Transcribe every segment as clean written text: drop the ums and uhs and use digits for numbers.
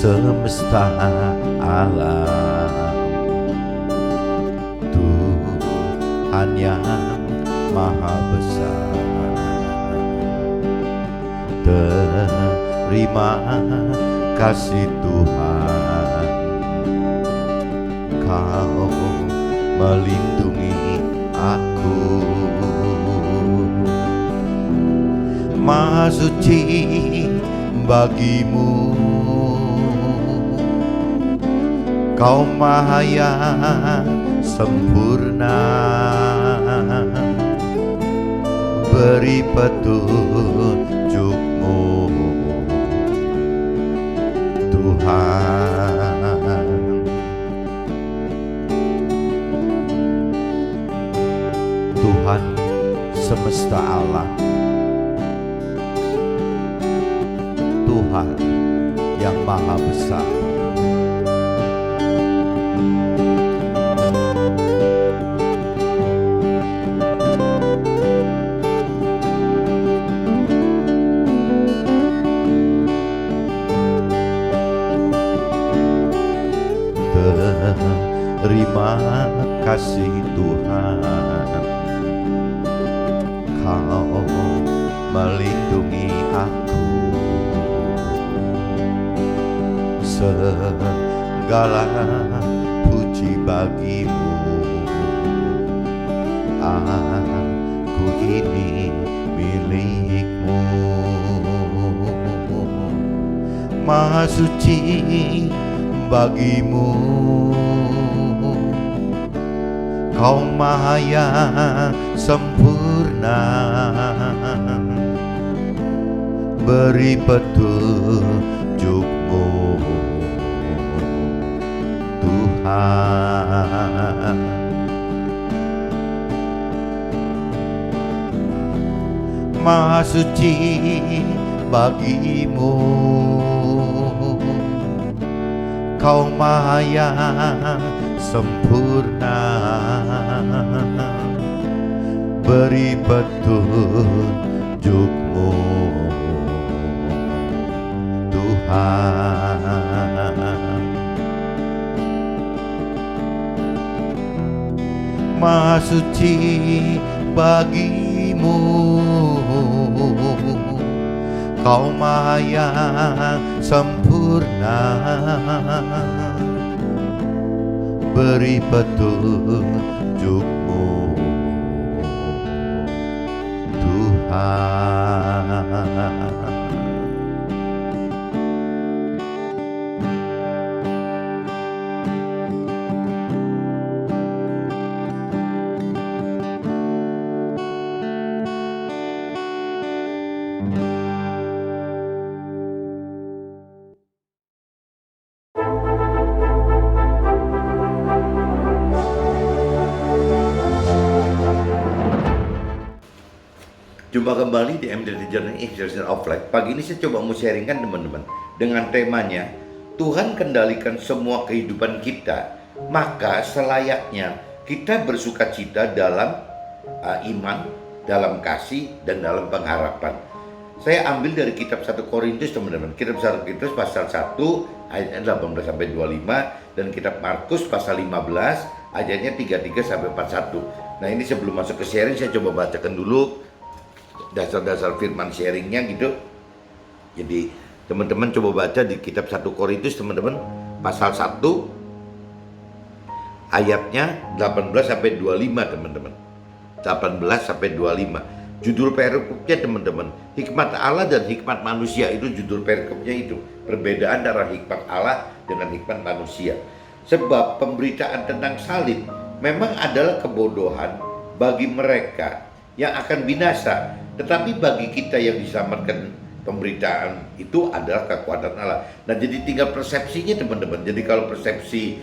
semesta alam, Tuhan yang maha besar. Terima kasih Tuhan, Kau melindungi aku. Maha suci bagimu, Kau maha yang sempurna. Beri petunjuk-Mu Tuhan. Tuhan semesta alam, Tuhan yang maha besar. Terima kasih Tuhan, Kau melindungi aku. Segala puji bagimu, aku ini milik-Mu. Maha suci bagimu, Kau maha yang sempurna. Beri petunjuk-Mu Tuhan. Maha suci bagimu, Kau maha yang sempurna. Beri petunjuk-Mu Tuhan. Maha suci bagimu, Kau maha yang sempurna. Beri petunjuk-Mu Tuhan. Jumpa kembali di MDT Journey Exercise of Life. Pagi ini saya coba mau sharingkan teman-teman dengan temanya Tuhan kendalikan semua kehidupan kita, maka selayaknya kita bersukacita dalam iman, dalam kasih, dan dalam pengharapan. Saya ambil dari kitab 1 Korintus teman-teman. Kitab 1 Korintus pasal 1 ayatnya 18-25 dan kitab Markus pasal 15 ayatnya 33-41. Nah ini sebelum masuk ke sharing saya coba bacakan dulu dasar-dasar firman sharingnya gitu. Jadi teman-teman coba baca di kitab 1 Korintus teman-teman pasal 1 ayatnya 18-25 teman-teman. 18-25. Judul perikopnya teman-teman, hikmat Allah dan hikmat manusia, itu judul perikopnya itu. Perbedaan antara hikmat Allah dengan hikmat manusia. Sebab pemberitaan tentang salib memang adalah kebodohan bagi mereka yang akan binasa, tetapi bagi kita yang diselamatkan pemberitaan itu adalah kekuatan Allah. Nah jadi tinggal persepsinya teman-teman. Jadi kalau persepsi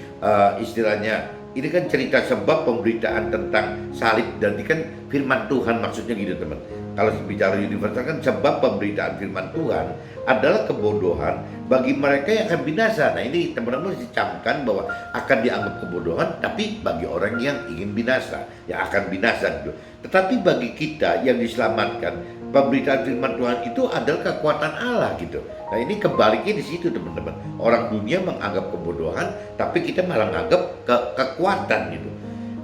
istilahnya ini kan cerita sebab pemberitaan tentang salib, dan ini kan firman Tuhan, maksudnya gitu teman. Kalau bicara universal kan sebab pemberitaan firman Tuhan adalah kebodohan bagi mereka yang akan binasa. Nah ini teman-teman dicamkan bahwa akan dianggap kebodohan, tapi bagi orang yang ingin binasa, yang akan binasa gitu. Tetapi bagi kita yang diselamatkan, pemberitaan firman Tuhan itu adalah kekuatan Allah gitu. Nah ini kebaliknya di situ teman-teman. Orang dunia menganggap kebodohan, tapi kita malah menganggap kekuatan gitu.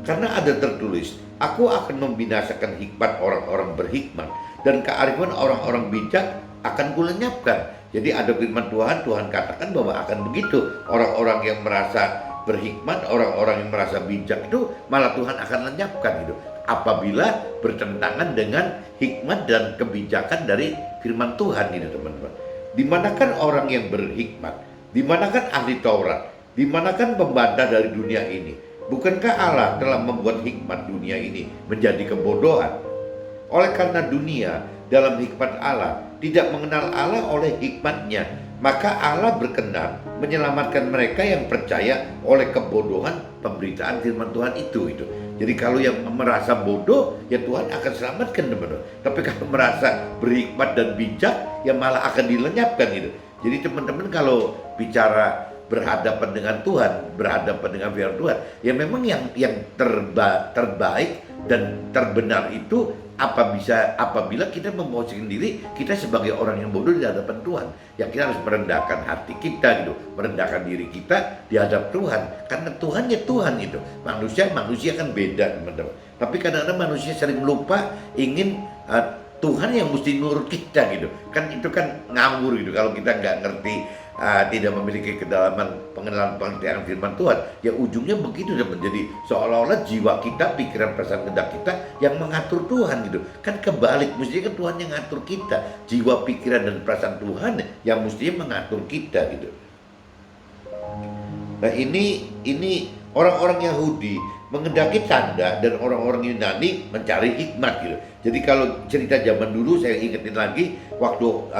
Karena ada tertulis, aku akan membinasakan hikmat orang-orang berhikmat dan kearifan orang-orang bijak akan kulenyapkan. Jadi ada firman Tuhan, Tuhan katakan bahwa akan begitu. Orang-orang yang merasa berhikmat, orang-orang yang merasa bijak itu malah Tuhan akan lenyapkan gitu. Apabila bertentangan dengan hikmat dan kebijakan dari firman Tuhan gitu teman-teman. Dimanakan orang yang berhikmat, dimanakan ahli Taurat, dimanakan pembantah dari dunia ini. Bukankah Allah telah membuat hikmat dunia ini menjadi kebodohan? Oleh karena dunia dalam hikmat Allah tidak mengenal Allah oleh hikmatnya, maka Allah berkenan menyelamatkan mereka yang percaya oleh kebodohan pemberitaan firman Tuhan itu. Jadi kalau yang merasa bodoh, ya Tuhan akan selamatkan teman-teman. Tapi kalau merasa berhikmat dan bijak, ya malah akan dilenyapkan gitu. Jadi teman-teman kalau bicara berhadapan dengan Tuhan, berhadapan dengan firman Tuhan, ya memang yang terbaik dan terbenar itu apabila kita memposisikan diri kita sebagai orang yang bodoh di hadapan Tuhan. Ya kita harus merendahkan hati kita gitu, merendahkan diri kita di hadap Tuhan. Karena Tuhan ya Tuhan itu. Manusia kan beda teman-teman. Tapi kadang-kadang manusia sering lupa ingin Tuhan yang mesti nurut kita gitu. Kan itu kan ngawur gitu kalau kita nggak ngerti, tidak memiliki kedalaman pengenalan pengertian firman Tuhan, ya ujungnya begitu dan menjadi seolah-olah jiwa kita, pikiran, perasaan, kehendak kita yang mengatur Tuhan gitu. Kan kebalik, mestinya kan Tuhan yang ngatur kita, jiwa, pikiran dan perasaan Tuhan yang mestinya mengatur kita gitu. Nah ini orang-orang Yahudi mengendaki tanda dan orang-orang Yunani mencari hikmat gitu. Jadi kalau cerita zaman dulu saya ingetin lagi waktu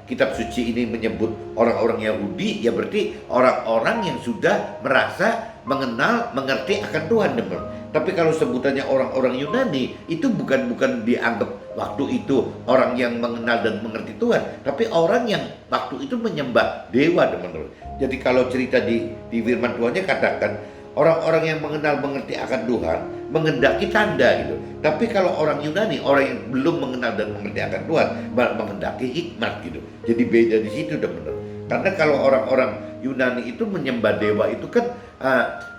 kitab suci ini menyebut orang-orang Yahudi, ya berarti orang-orang yang sudah merasa mengenal, mengerti akan Tuhan teman. Tapi kalau sebutannya orang-orang Yunani itu bukan dianggap waktu itu orang yang mengenal dan mengerti Tuhan, tapi orang yang waktu itu menyembah dewa teman-teman. Jadi kalau cerita di firman Tuhannya katakan orang-orang yang mengenal mengerti akan Tuhan mengendaki tanda gitu. Tapi kalau orang Yunani, orang yang belum mengenal dan mengerti akan Tuhan mengendaki hikmat gitu. Jadi beda di situ teman-teman. Karena kalau orang-orang Yunani itu menyembah dewa itu kan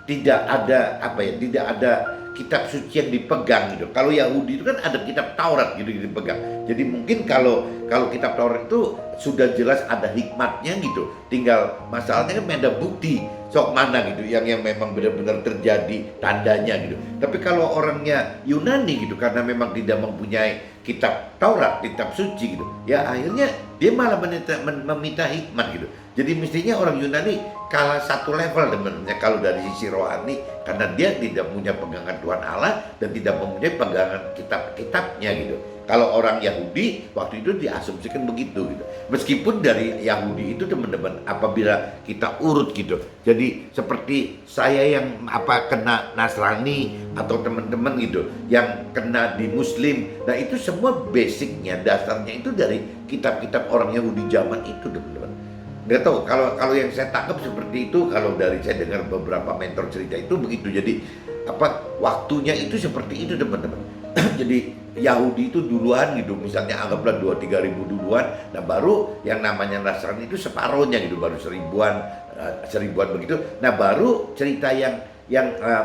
tidak ada tidak ada kitab suci yang dipegang gitu. Kalau Yahudi itu kan ada kitab Taurat gitu yang dipegang. Jadi mungkin kalau kitab Taurat itu sudah jelas ada hikmatnya gitu. Tinggal masalahnya kan ada bukti sok mana gitu yang memang benar-benar terjadi tandanya gitu. Tapi kalau orangnya Yunani gitu karena memang tidak mempunyai kitab Taurat, kitab suci gitu, ya akhirnya dia malah meminta hikmat gitu. Jadi mestinya orang Yunani kalah satu level teman-teman kalau dari sisi rohani, karena dia tidak punya pegangan Tuhan Allah dan tidak mempunyai pegangan kitab-kitabnya gitu. Kalau orang Yahudi waktu itu diasumsikan begitu gitu. Meskipun dari Yahudi itu teman-teman apabila kita urut gitu. Jadi seperti saya yang kena Nasrani atau teman-teman gitu yang kena di Muslim. Nah itu semua basicnya, dasarnya itu dari kitab-kitab orang Yahudi zaman itu teman-teman. Nggak tahu kalau yang saya tangkap seperti itu, kalau dari saya dengar beberapa mentor cerita itu begitu. Jadi waktunya itu seperti itu teman-teman. Jadi Yahudi itu duluan gitu, misalnya anggaplah 2-3 ribu duluan, nah baru yang namanya Nasrani itu separohnya gitu, baru seribuan begitu. Nah baru cerita yang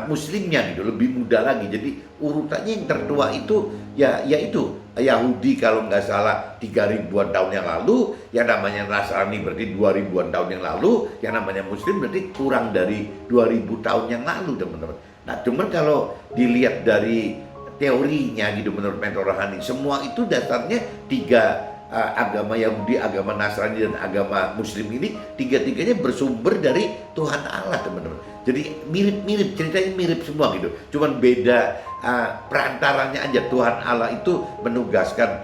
Muslimnya gitu, lebih muda lagi. Jadi urutannya yang tertua itu yaitu Yahudi kalau nggak salah 3.000-an tahun yang lalu, yang namanya Nasrani berarti 2.000-an tahun yang lalu, yang namanya Muslim berarti kurang dari 2.000 tahun yang lalu teman-teman. Nah cuman kalau dilihat dari teorinya gitu menurut mentor rohani, semua itu dasarnya tiga agama Yahudi, agama Nasrani dan agama Muslim ini tiga-tiganya bersumber dari Tuhan Allah teman-teman. Jadi mirip-mirip, ceritanya mirip semua gitu. Cuman beda perantaranya aja. Tuhan Allah itu menugaskan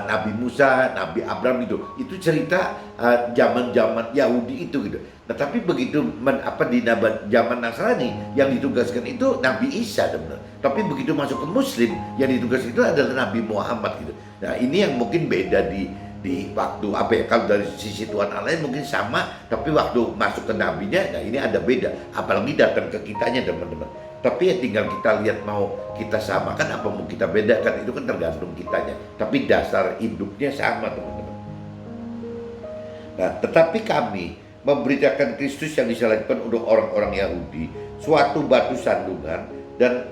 Nabi Musa, Nabi Abraham itu cerita zaman-zaman Yahudi itu gitu. Nah, tapi begitu zaman Nasrani yang ditugaskan itu Nabi Isa, teman. Tapi begitu masuk ke Muslim yang ditugaskan itu adalah Nabi Muhammad gitu. Nah, ini yang mungkin beda di waktu kalau dari sisi Tuhan Allah mungkin sama, tapi waktu masuk ke nabinya, nah ini ada beda. Apalagi datang ke kitanya, teman-teman. Tapi ya tinggal kita lihat mau kita samakan apa mau kita bedakan, itu kan tergantung kitanya. Tapi dasar hidupnya sama, teman-teman. Nah, tetapi kami memberitakan Kristus yang disalibkan untuk orang-orang Yahudi, suatu batu sandungan, dan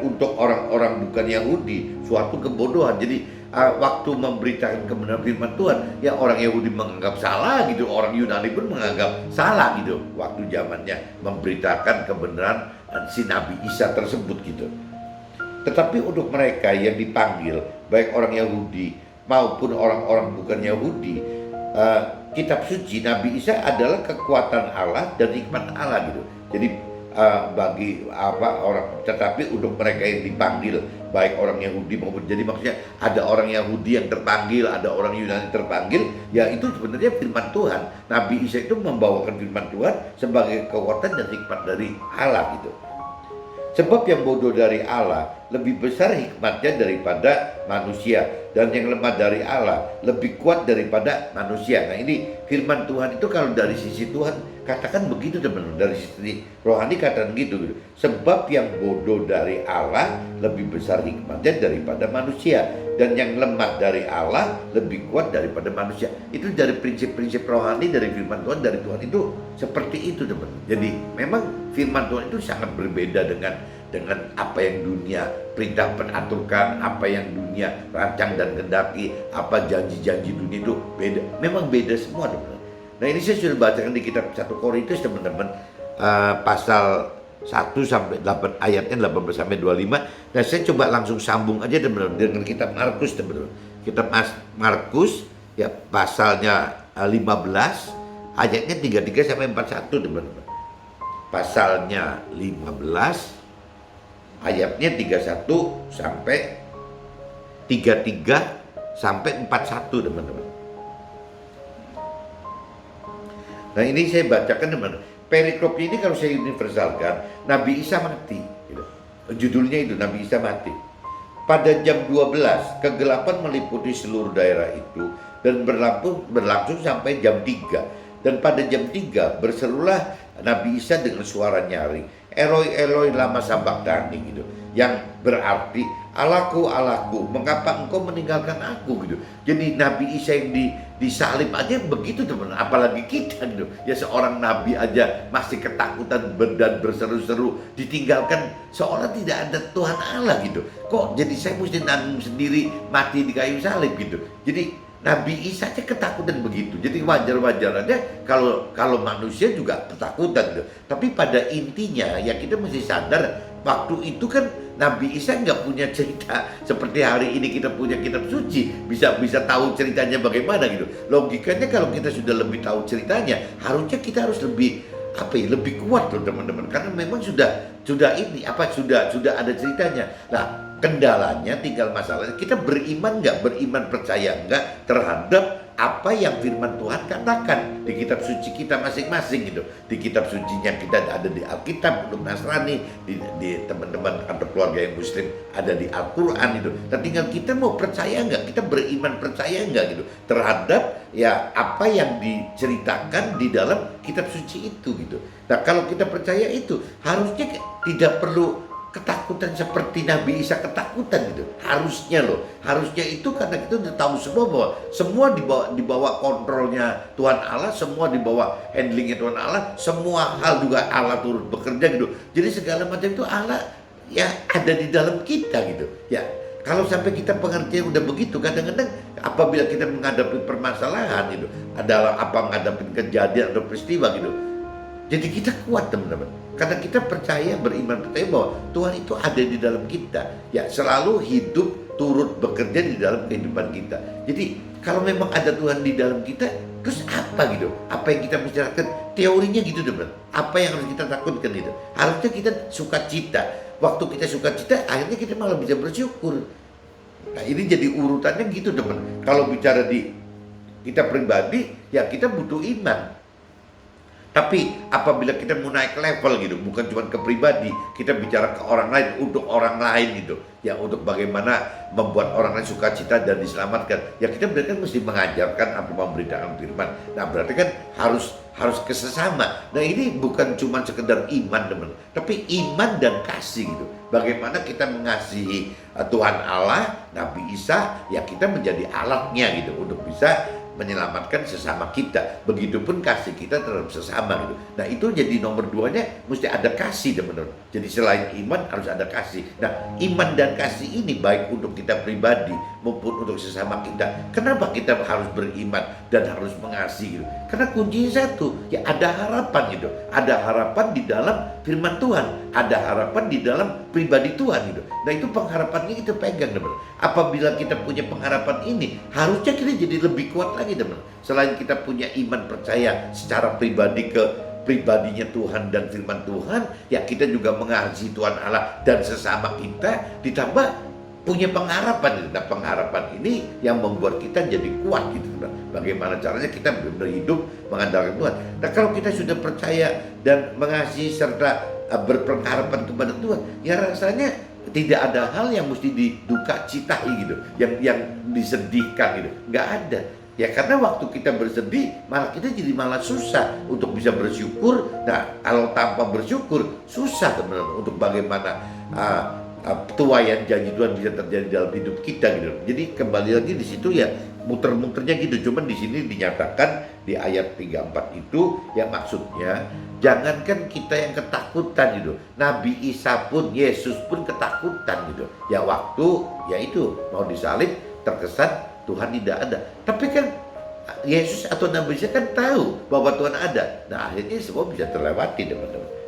untuk orang-orang bukan Yahudi suatu kebodohan. Jadi waktu memberitakan kebenaran firman Tuhan, ya orang Yahudi menganggap salah gitu, orang Yunani pun menganggap salah gitu. Waktu zamannya memberitakan kebenaran si Nabi Isa tersebut gitu. Tetapi untuk mereka yang dipanggil, baik orang Yahudi maupun orang-orang bukan Yahudi, kitab suci Nabi Isa adalah kekuatan Allah dan hikmat Allah gitu. Jadi tetapi untuk mereka yang dipanggil, baik orang Yahudi maupun, jadi maksudnya ada orang Yahudi yang terpanggil, ada orang Yunani terpanggil, ya itu sebenarnya firman Tuhan. Nabi Isa itu membawakan firman Tuhan sebagai kekuatan dan hikmat dari Allah gitu. Sebab yang bodoh dari Allah lebih besar hikmatnya daripada manusia, dan yang lemah dari Allah lebih kuat daripada manusia. Nah, ini firman Tuhan itu kalau dari sisi Tuhan katakan begitu, teman-teman. Dari sisi rohani katakan gitu. Sebab yang bodoh dari Allah lebih besar hikmatnya daripada manusia, dan yang lemah dari Allah lebih kuat daripada manusia. Itu dari prinsip-prinsip rohani dari firman Tuhan, dari Tuhan itu seperti itu, teman-teman. Jadi memang firman Tuhan itu sangat berbeda dengan apa yang dunia perintahkan, aturkan, apa yang dunia rancang dan kendaki, apa janji-janji dunia itu beda. Memang beda semua, teman-teman. Nah, ini saya sudah bacakan di kitab 1 Korintus, teman-teman, pasal 1 sampai 8 ayatnya 18 sampai 25. Nah, saya coba langsung sambung aja, teman-teman, dengan kitab Markus, teman-teman. Kitab Markus ya pasalnya 15 ayatnya 33 sampai 41, teman-teman. Pasalnya 15 ayatnya 31 sampai 33 sampai 41, teman-teman. Nah, ini saya bacakan, teman-teman. Perikopnya ini kalau saya universalkan, Nabi Isa mati gitu. Judulnya itu Nabi Isa mati. Pada jam 12 kegelapan meliputi seluruh daerah itu dan berlangsung sampai jam 3. Dan pada jam 3 berserulah Nabi Isa dengan suara nyaring, Eloi Eloi lama sabachthani gitu, yang berarti Allahku Allahku mengapa engkau meninggalkan aku gitu. Jadi Nabi Isa yang disalib aja begitu, teman, apalagi kita gitu. Ya seorang nabi aja masih ketakutan dan berseru-seru, ditinggalkan seolah tidak ada Tuhan Allah gitu. Kok jadi saya mesti nanggung sendiri mati di kayu salib gitu. Jadi Nabi Isa aja ketakutan begitu. Jadi wajar-wajar aja kalau manusia juga ketakutan gitu. Tapi pada intinya ya kita mesti sadar, waktu itu kan Nabi Isa nggak punya cerita seperti hari ini kita punya kitab suci, bisa tahu ceritanya bagaimana gitu. Logikanya kalau kita sudah lebih tahu ceritanya, harusnya kita harus lebih lebih kuat loh, teman-teman. Karena memang sudah ada ceritanya. Nah, kendalanya tinggal masalahnya kita beriman percaya nggak terhadap apa yang firman Tuhan katakan di kitab suci kita masing-masing gitu. Di kitab sucinya kita ada di Alkitab untuk Nasrani, di teman-teman atau keluarga yang Muslim ada di Al-Quran itu. Dan tinggal kita mau percaya nggak, kita beriman percaya nggak gitu terhadap ya apa yang diceritakan di dalam kitab suci itu gitu. Nah, kalau kita percaya itu harusnya tidak perlu ketakutan seperti Nabi Isa ketakutan gitu. Harusnya itu karena kita udah tahu semua bahwa semua di bawah kontrolnya Tuhan Allah, semua di bawah handlingnya Tuhan Allah, semua hal juga Allah turut bekerja gitu. Jadi segala macam itu Allah ya ada di dalam kita gitu. Ya, kalau sampai kita pengertian udah begitu, kadang-kadang apabila kita menghadapi permasalahan gitu, adalah menghadapi kejadian atau peristiwa gitu, jadi kita kuat, teman-teman, karena kita beriman percaya bahwa Tuhan itu ada di dalam kita, ya selalu hidup turut bekerja di dalam kehidupan kita. Jadi kalau memang ada Tuhan di dalam kita, terus apa gitu? Apa yang kita bicarakan? Teorinya gitu, teman. Apa yang harus kita takutkan itu? Harusnya kita sukacita. Waktu kita sukacita, akhirnya kita malah bisa bersyukur. Nah, ini jadi urutannya gitu, teman. Kalau bicara di kita pribadi, ya kita butuh iman. Tapi apabila kita mau naik level gitu, bukan cuma ke pribadi, kita bicara ke orang lain, untuk orang lain gitu. Ya, untuk bagaimana membuat orang lain sukacita dan diselamatkan. Ya, kita berarti kan mesti mengajarkan atau memberitakan firman. Nah, berarti kan harus ke sesama. Nah, ini bukan cuma sekedar iman, teman, tapi iman dan kasih gitu. Bagaimana kita mengasihi Tuhan Allah, Nabi Isa, ya kita menjadi alatnya gitu untuk bisa menyelamatkan sesama kita. Begitupun kasih kita terhadap sesama gitu. Nah, itu jadi nomor 2-nya mesti ada kasih, teman-teman. Jadi selain iman harus ada kasih. Nah, iman dan kasih ini baik untuk kita pribadi maupun untuk sesama kita. Kenapa kita harus beriman dan harus mengasihi gitu? Karena kuncinya satu, ya ada harapan gitu. Ada harapan di dalam firman Tuhan, ada harapan di dalam pribadi Tuhan gitu. Nah, itu pengharapannya kita pegang, teman-teman. Apabila kita punya pengharapan ini, harusnya kita jadi lebih kuat lagi, teman. Selain kita punya iman percaya secara pribadi ke pribadinya Tuhan dan firman Tuhan, ya kita juga mengasihi Tuhan Allah dan sesama kita, ditambah punya pengharapan. Nah, pengharapan ini yang membuat kita jadi kuat gitu. Bagaimana caranya kita benar-benar hidup mengandalkan Tuhan. Nah, kalau kita sudah percaya dan mengasihi serta berpengharapan kepada Tuhan, ya rasanya tidak ada hal yang mesti diduka citai gitu, yang disedihkan gitu, nggak ada. Ya, karena waktu kita bersedih, malah kita jadi malah susah untuk bisa bersyukur. Nah, kalau tanpa bersyukur, susah, teman-teman, untuk bagaimana tuaian janji Tuhan bisa terjadi dalam hidup kita gitu. Jadi kembali lagi di situ ya muter-muternya gitu. Cuman di sini dinyatakan di ayat 34 itu yang maksudnya jangankan kita yang ketakutan gitu. Nabi Isa pun, Yesus pun ketakutan gitu. Ya waktu ya itu mau disalib terkesan Tuhan tidak ada. Tapi kan Yesus atau Nabi Isa kan tahu bahwa Tuhan ada. Nah, akhirnya semua bisa terlewati, teman-teman.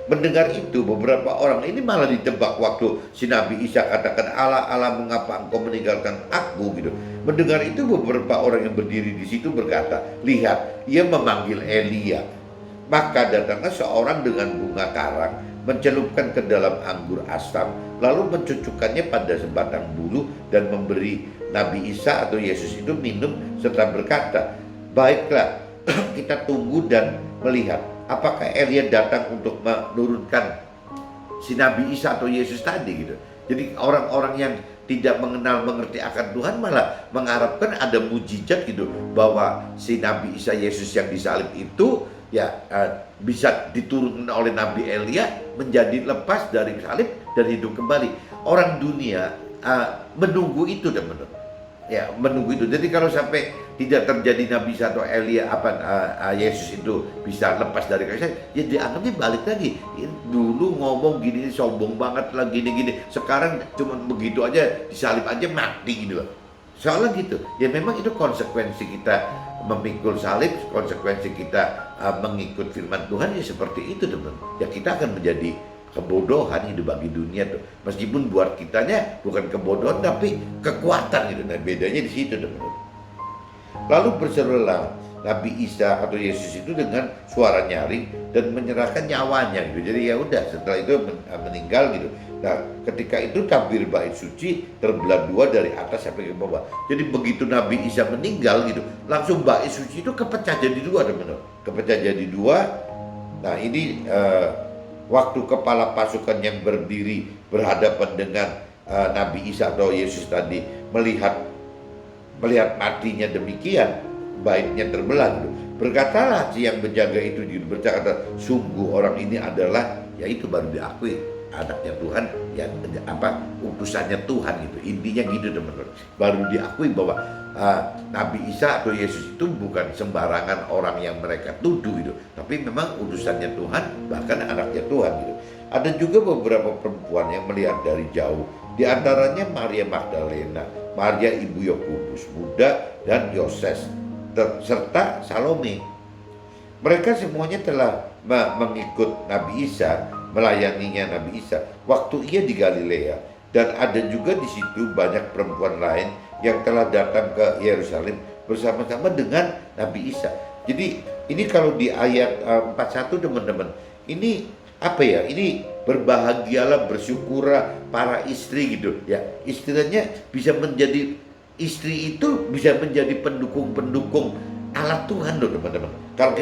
Mendengar itu beberapa orang ini malah ditebak waktu si Nabi Isa katakan, Allah, Allah, mengapa engkau meninggalkan aku gitu. Mendengar itu beberapa orang yang berdiri di situ berkata, lihat, ia memanggil Elia. Maka datanglah seorang dengan bunga karang, mencelupkan ke dalam anggur asam, lalu mencucukkannya pada sebatang bulu dan memberi Nabi Isa atau Yesus itu minum serta berkata, baiklah, kita tunggu dan melihat apakah Elia datang untuk menurunkan si Nabi Isa atau Yesus tadi gitu. Jadi orang-orang yang tidak mengerti akan Tuhan malah mengharapkan ada mujizat gitu, bahwa si Nabi Isa Yesus yang disalib itu ya bisa diturunkan oleh Nabi Elia menjadi lepas dari salib dan hidup kembali. Orang dunia menunggu itu, teman-teman. Ya, menunggu itu. Jadi kalau sampai tidak terjadi Nabi Isa atau Elia Yesus itu bisa lepas dari kasih, ya dianggapnya balik lagi. Dulu ngomong gini sombong banget lah, gini-gini. Sekarang cuma begitu aja disalib aja mati gitu loh. Soalnya gitu. Ya memang itu konsekuensi kita memikul salib, konsekuensi kita mengikut firman Tuhan ya seperti itu, teman. Ya kita akan menjadi kebodohan hidup bagi dunia tuh. Meskipun buat kitanya bukan kebodohan tapi kekuatan gitu. Nah, bedanya di situ, teman. Lalu berserulah Nabi Isa atau Yesus itu dengan suara nyaring dan menyerahkan nyawanya gitu. Jadi ya udah, setelah itu meninggal gitu. Nah, ketika itu tabir bait suci terbelah dua dari atas sampai ke bawah. Jadi begitu Nabi Isa meninggal gitu, langsung bait suci itu kepecah jadi dua, teman-teman. Kepecah jadi dua. Nah, ini waktu kepala pasukan yang berdiri berhadapan dengan Nabi Isa atau Yesus tadi melihat matinya demikian, baitnya terbelah gitu. Berkatalah si yang berjaga itu berkata, sungguh orang ini adalah, yaitu baru diakui anaknya Tuhan, ya utusannya Tuhan gitu. Intinya gitu, teman-teman. Baru diakui bahwa Nabi Isa atau Yesus itu bukan sembarangan orang yang mereka tuduh gitu, tapi memang utusannya Tuhan, bahkan anaknya Tuhan gitu. Ada juga beberapa perempuan yang melihat dari jauh, di antaranya Maria Magdalena, Maria ibu Yakobus muda dan Yoses, serta Salome. Mereka semuanya telah mengikut Nabi Isa, melayaninya Nabi Isa waktu ia di Galilea. Dan ada juga di situ banyak perempuan lain yang telah datang ke Yerusalem bersama-sama dengan Nabi Isa. Jadi ini kalau di ayat 41, teman-teman, ini apa ya? Ini berbahagialah, bersyukurlah para istri gitu ya. Istilahnya bisa menjadi istri itu bisa menjadi pendukung-pendukung alat Tuhan loh teman-teman. Kalau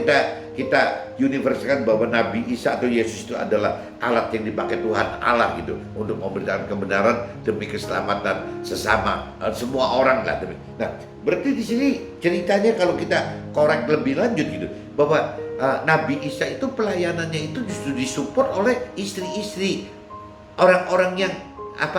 kita universalkan bahwa Nabi Isa atau Yesus itu adalah alat yang dipakai Tuhan Allah gitu untuk memberitakan kebenaran demi keselamatan sesama semua orang lah. Nah, berarti di sini ceritanya kalau kita korek lebih lanjut gitu bahwa Nabi Isa itu pelayanannya itu justru disupport oleh istri-istri orang-orang yang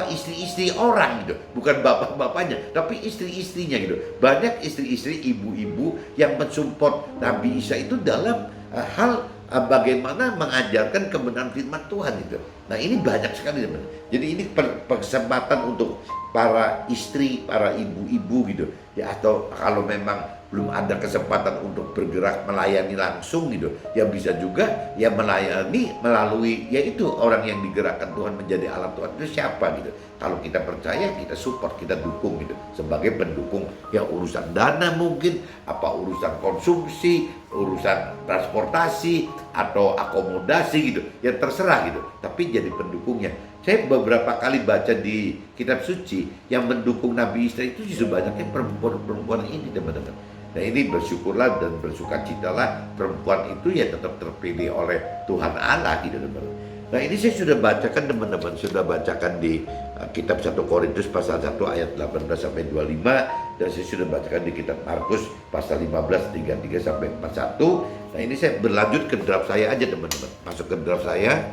istri-istri orang gitu, bukan bapak-bapaknya, tapi istri-istrinya gitu. Banyak istri-istri, ibu-ibu yang mensupport Nabi Isa itu dalam hal bagaimana mengajarkan kebenaran firman Tuhan gitu. Nah ini banyak sekali teman. Jadi ini kesempatan untuk para istri, para ibu-ibu gitu ya, atau kalau memang belum ada kesempatan untuk bergerak melayani langsung gitu, ya bisa juga ya melayani melalui yaitu orang yang digerakkan Tuhan menjadi alat Tuhan itu siapa gitu. Kalau kita percaya, kita support, kita dukung gitu sebagai pendukung ya, urusan dana mungkin, urusan konsumsi, urusan transportasi atau akomodasi gitu, ya terserah gitu, tapi jadi pendukungnya. Saya beberapa kali baca di kitab suci yang mendukung Nabi Isa itu justru banyaknya perempuan-perempuan ini teman-teman. Nah ini bersyukurlah dan bersukacitalah perempuan itu ya tetap terpilih oleh Tuhan Allah gitu teman-teman. Nah ini saya sudah bacakan teman-teman, sudah bacakan di kitab 1 Korintus pasal 1 ayat 18 sampai 25, dan saya sudah bacakan di kitab Markus pasal 15 33 sampai 41. Nah ini saya berlanjut ke draft saya aja teman-teman. Masuk ke draft saya.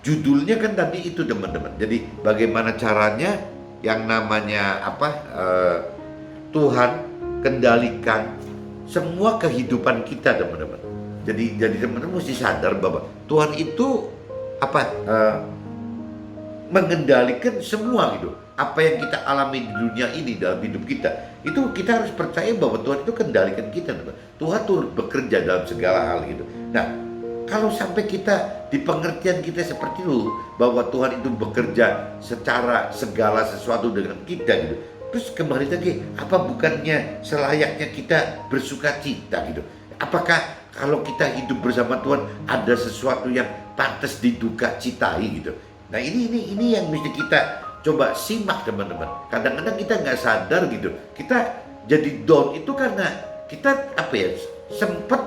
Judulnya kan tadi itu teman-teman. Jadi bagaimana caranya yang namanya Tuhan kendalikan semua kehidupan kita teman-teman. Jadi teman-teman mesti sadar bahwa Tuhan itu mengendalikan semua gitu. Apa yang kita alami di dunia ini dalam hidup kita, itu kita harus percaya bahwa Tuhan itu kendalikan kita teman. Tuhan turut bekerja dalam segala hal gitu. Nah, kalau sampai kita di pengertian kita seperti itu bahwa Tuhan itu bekerja secara segala sesuatu dengan kita gitu, terus kembali lagi apa bukannya selayaknya kita bersuka cita gitu? Apakah kalau kita hidup bersama Tuhan ada sesuatu yang pantas diduka citai gitu? Nah ini yang mesti kita coba simak teman-teman. Kadang-kadang kita nggak sadar gitu, kita jadi down itu karena kita sempat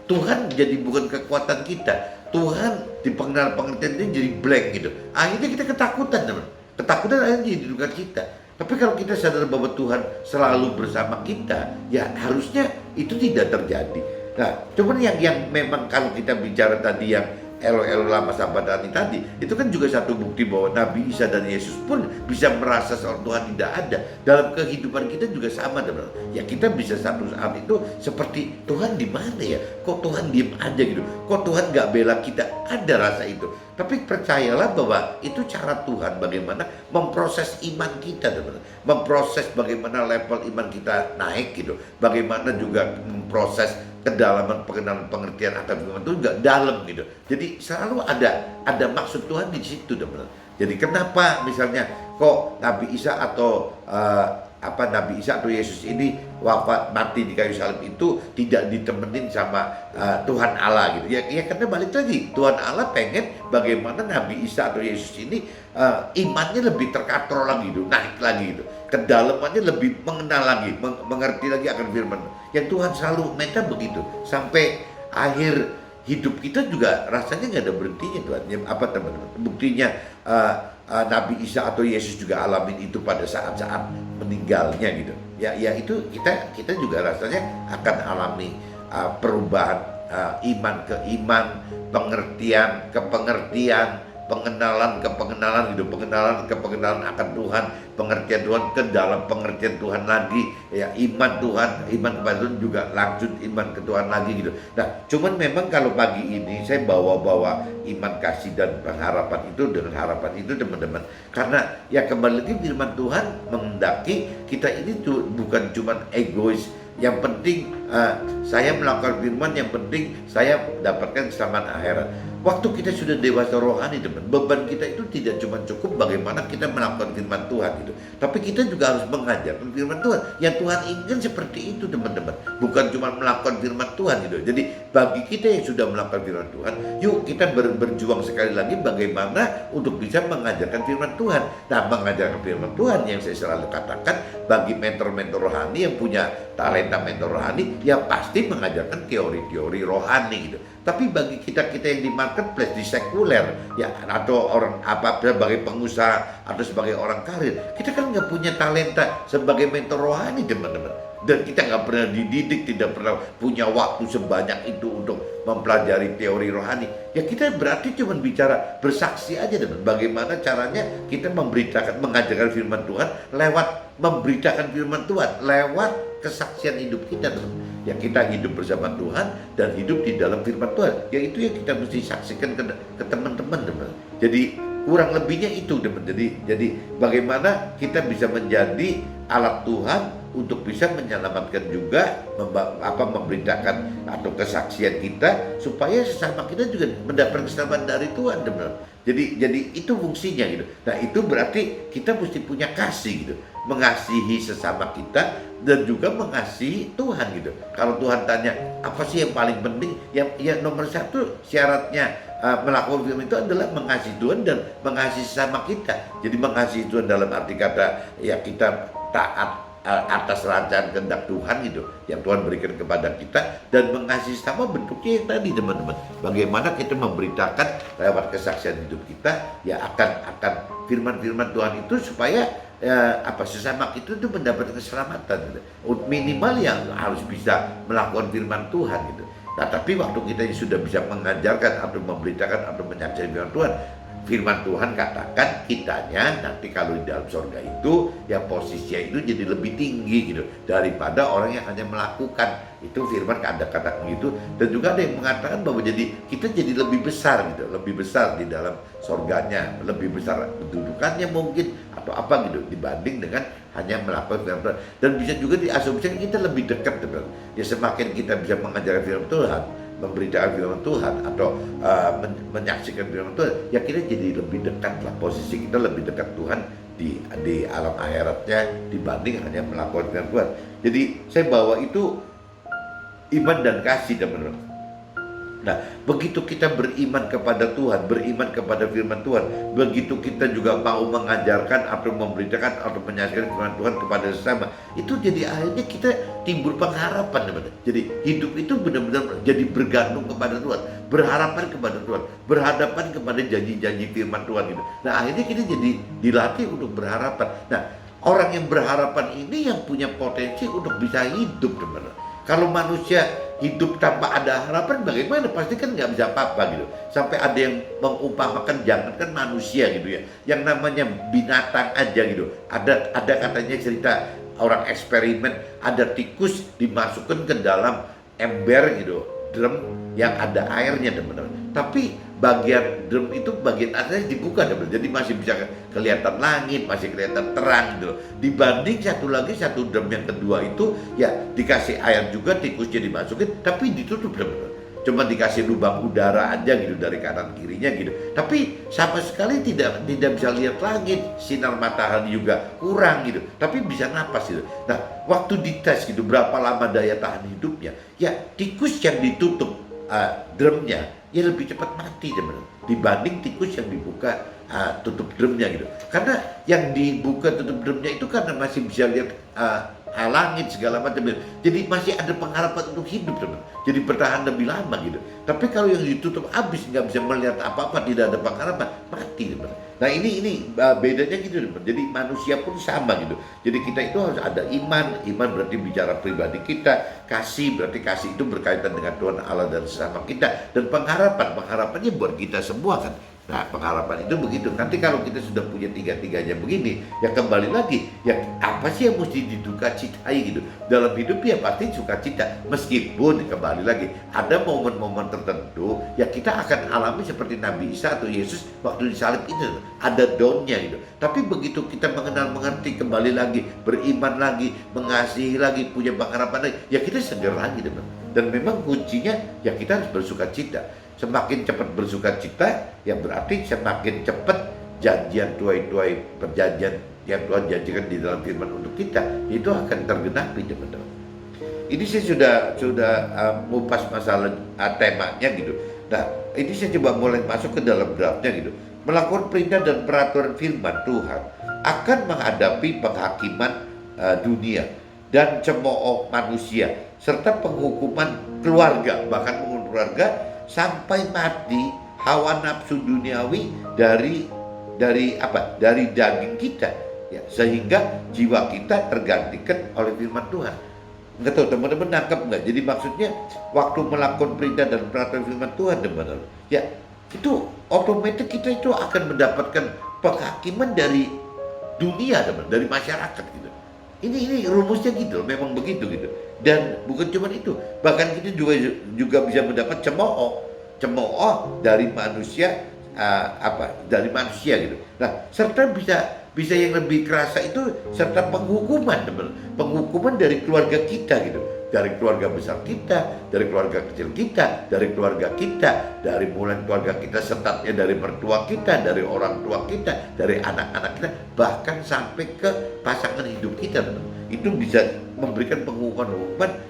Tuhan jadi bukan kekuatan kita. Tuhan di pengertian ini jadi blank gitu. Akhirnya kita ketakutan teman. Ketakutan akhirnya jadi duka cita. Tapi kalau kita sadar bahwa Tuhan selalu bersama kita, ya harusnya itu tidak terjadi. Nah, cuman yang memang kalau kita bicara tadi yang Elo lama sahabatani tadi, itu kan juga satu bukti bahwa Nabi Isa dan Yesus pun bisa merasa seorang Tuhan tidak ada. Dalam kehidupan kita juga sama teman-teman. Ya kita bisa satu saat itu seperti Tuhan di mana ya? Kok Tuhan diem aja gitu? Kok Tuhan gak bela kita? Ada rasa itu. Tapi percayalah bahwa itu cara Tuhan bagaimana memproses iman kita teman-teman. Memproses bagaimana level iman kita naik gitu. Bagaimana juga memproses kedalaman pengenalan pengertian akan firman itu juga dalam gitu. Jadi selalu ada maksud Tuhan di situ teman-teman. Jadi kenapa misalnya kok Nabi Isa atau Nabi Isa atau Yesus ini wafat mati di kayu salib itu tidak ditemenin sama Tuhan Allah gitu. Ya karena balik lagi Tuhan Allah pengen bagaimana Nabi Isa atau Yesus ini imannya lebih terkatrol lagi gitu, naik lagi gitu. Kedalamannya lebih mengenal lagi, mengerti lagi akan firman. Yang Tuhan selalu minta begitu sampai akhir hidup kita juga rasanya nggak ada berhentinya Tuhan. Ya, teman-teman? Buktinya Nabi Isa atau Yesus juga alamin itu pada saat-saat meninggalnya gitu. Ya itu kita juga rasanya akan alami perubahan iman ke iman, pengertian ke pengertian, pengenalan ke pengenalan gitu, pengenalan ke pengenalan akan Tuhan, pengertian Tuhan ke dalam pengertian Tuhan lagi, ya iman Tuhan, iman kepada Tuhan juga lanjut iman ke Tuhan lagi gitu. Nah, cuman memang kalau pagi ini saya bawa iman kasih dan pengharapan itu dengan harapan itu teman-teman, karena ya kembali lagi firman Tuhan menghendaki kita ini tuh bukan cuman egois, yang penting saya melakukan firman, yang penting saya dapatkan keselamatan akhirat. Waktu kita sudah dewasa rohani, teman, beban kita itu tidak cuma cukup bagaimana kita melakukan firman Tuhan gitu, tapi kita juga harus mengajarkan firman Tuhan. Yang Tuhan inginkan seperti itu, teman-teman, bukan cuma melakukan firman Tuhan gitu. Jadi bagi kita yang sudah melakukan firman Tuhan, yuk kita berjuang sekali lagi bagaimana untuk bisa mengajarkan firman Tuhan. Nah, mengajarkan firman Tuhan yang saya selalu katakan, bagi mentor-mentor rohani yang punya talenta mentor rohani, ya pasti mengajarkan teori-teori rohani gitu. Tapi bagi kita-kita yang di marketplace, di sekuler, ya, atau orang apa sebagai pengusaha atau sebagai orang karir, kita kan nggak punya talenta sebagai mentor rohani, teman-teman. Dan kita nggak pernah dididik, tidak pernah punya waktu sebanyak itu untuk mempelajari teori rohani. Ya kita berarti cuma bicara bersaksi aja, teman. Bagaimana caranya kita memberitakan, mengajarkan firman Tuhan lewat memberitakan firman Tuhan, lewat kesaksian hidup kita, teman. Ya kita hidup bersama Tuhan dan hidup di dalam firman Tuhan. Ya itu yang kita mesti saksikan ke teman-teman, teman. Jadi kurang lebihnya itu, teman. Jadi bagaimana kita bisa menjadi alat Tuhan untuk bisa menyelamatkan juga, memberitakan atau kesaksian kita supaya sesama kita juga mendapat keselamatan dari Tuhan, teman. Jadi itu fungsinya gitu. Nah itu berarti kita mesti punya kasih gitu, mengasihi sesama kita dan juga mengasihi Tuhan gitu. Kalau Tuhan tanya apa sih yang paling penting, yang nomor satu syaratnya melakukan firman itu adalah mengasihi Tuhan dan mengasihi sesama kita. Jadi mengasihi Tuhan dalam arti kata ya kita taat atas rancangan kehendak Tuhan gitu yang Tuhan berikan kepada kita, dan mengasihi sama bentuknya yang tadi, teman-teman. Bagaimana kita memberitakan lewat kesaksian hidup kita ya akan firman-firman Tuhan itu supaya sesama kita itu mendapat keselamatan gitu. Minimal yang harus bisa melakukan firman Tuhan gitu. Nah, tapi waktu kita sudah bisa mengajarkan atau memberitakan atau menyaksikan firman Tuhan katakan kitanya nanti kalau di dalam surga itu ya posisinya itu jadi lebih tinggi gitu daripada orang yang hanya melakukan itu firman kata-kata gitu. Dan juga ada yang mengatakan bahwa kita jadi lebih besar gitu, lebih besar di dalam surganya, lebih besar kedudukannya mungkin atau apa gitu dibanding dengan hanya melakukan firman Tuhan. Dan bisa juga diasumsikan kita lebih dekat, teman. Ya semakin kita bisa mengajarkan firman Tuhan, memberitakan firman Tuhan atau menyaksikan firman Tuhan, ya kita jadi lebih dekat lah, posisi kita lebih dekat Tuhan di alam akhiratnya dibanding hanya melakukan firman Tuhan. Jadi saya bawa itu iman dan kasih, teman-teman. Nah, begitu kita beriman kepada Tuhan, beriman kepada firman Tuhan, begitu kita juga mau mengajarkan atau memberitakan atau menyaksikan firman Tuhan kepada sesama, itu jadi akhirnya kita timbul pengharapan, teman-teman. Jadi hidup itu benar-benar jadi bergantung kepada Tuhan, berharapan kepada Tuhan, berhadapan kepada janji-janji firman Tuhan gitu. Nah, akhirnya kita jadi dilatih untuk berharapan. Nah, orang yang berharapan ini yang punya potensi untuk bisa hidup, teman-teman. Kalau manusia hidup tanpa ada harapan bagaimana? Pasti kan nggak bisa apa-apa gitu. Sampai ada yang mengumpamakan jangankan manusia gitu ya, yang namanya binatang aja gitu. Ada katanya cerita orang eksperimen, ada tikus dimasukkan ke dalam ember gitu, drum yang ada airnya, teman-teman. Tapi bagian drum itu bagian atasnya dibuka, teman. Jadi masih bisa kelihatan langit, masih kelihatan terang gitu. Dibanding satu drum yang kedua itu ya dikasih air juga, tikusnya dimasukin tapi ditutup, teman. Cuma dikasih lubang udara aja gitu dari kanan kirinya gitu. Tapi sama sekali tidak bisa lihat langit, sinar matahari juga kurang gitu. Tapi bisa napas gitu. Nah, waktu dites gitu berapa lama daya tahan hidupnya, ya tikus yang ditutup drumnya ya lebih cepat mati, teman, dibanding tikus yang dibuka tutup drumnya gitu. Karena yang dibuka tutup drumnya itu karena masih bisa lihat langit segala macam. Jadi masih ada pengharapan untuk hidup, teman. Jadi bertahan lebih lama gitu. Tapi kalau yang ditutup habis nggak bisa melihat apa-apa, tidak ada pengharapan, mati, teman. Nah ini bedanya gitu, teman. Jadi manusia pun sama gitu. Jadi kita itu harus ada iman. Iman berarti bicara pribadi kita. Kasih berarti kasih itu berkaitan dengan Tuhan Allah dan sesama kita. Dan pengharapannya buat kita semua kan. Nah, pengharapan itu begitu. Nanti kalau kita sudah punya tiga-tiganya begini, ya kembali lagi, ya apa sih yang mesti diduka citai gitu. Dalam hidup ya pasti sukacita. Meskipun kembali lagi, ada momen-momen tertentu yang kita akan alami seperti Nabi Isa atau Yesus waktu disalib itu. Ada down-nya gitu. Tapi begitu kita mengenal, mengerti, kembali lagi, beriman lagi, mengasihi lagi, punya pengharapan lagi, ya kita segar lagi, teman. Dan memang kuncinya ya kita harus bersukacita. Semakin cepat bersukacita, ya berarti semakin cepat janjian tuai-tuai perjanjian yang Tuhan janjikan di dalam firman untuk kita itu akan tergenapi, teman-teman. Ini saya sudah mengupas masalah temanya gitu. Nah, ini saya coba mulai masuk ke dalam draftnya gitu. Melakukan perintah dan peraturan firman Tuhan akan menghadapi penghakiman dunia dan cemooh manusia serta penghukuman keluarga, bahkan penghukuman keluarga sampai mati hawa nafsu duniawi dari daging kita, ya, sehingga jiwa kita tergantikan oleh firman Tuhan. Nggak tahu teman-teman nangkep nggak? Jadi maksudnya waktu melakukan perintah dan peraturan firman Tuhan, teman-teman, ya itu otomatis kita itu akan mendapatkan penghakiman dari dunia, teman, dari masyarakat gitu. Ini rumusnya gitu, memang begitu gitu. Dan bukan cuma itu, bahkan kita juga bisa mendapat cemooh dari manusia, dari manusia gitu. Nah, serta bisa yang lebih kerasa itu serta penghukuman, teman. Penghukuman dari keluarga kita gitu. Dari keluarga besar kita, dari keluarga kecil kita, dari keluarga kita, dari mulai keluarga kita setatnya dari mertua kita, dari orang tua kita, dari anak-anak kita, bahkan sampai ke pasangan hidup kita, teman. Itu bisa memberikan penghukuman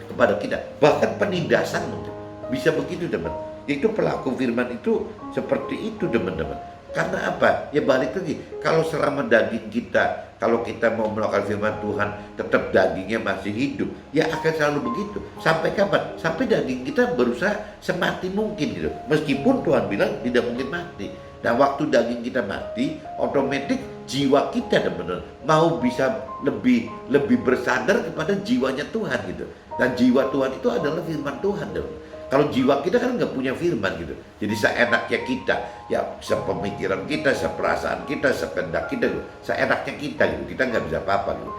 kepada kita, bahkan penindasan mungkin. Bisa begitu, teman. Itu pelaku firman itu seperti itu, teman-teman. Karena apa? Ya balik lagi, kalau selama daging kita, kalau kita mau melakukan firman Tuhan, tetap dagingnya masih hidup, ya akan selalu begitu. Sampai kapan? Sampai daging kita berusaha semati mungkin gitu. Meskipun Tuhan bilang tidak mungkin mati. Nah, waktu daging kita mati, otomatis jiwa kita benar mau bisa lebih bersandar kepada jiwanya Tuhan gitu. Dan jiwa Tuhan itu adalah firman Tuhan, teman. Kalau jiwa kita kan nggak punya firman gitu, jadi seenaknya kita, ya sepemikiran kita, seperasaan kita, sekehendak kita, gitu. Seenaknya kita gitu, kita nggak bisa apa-apa gitu.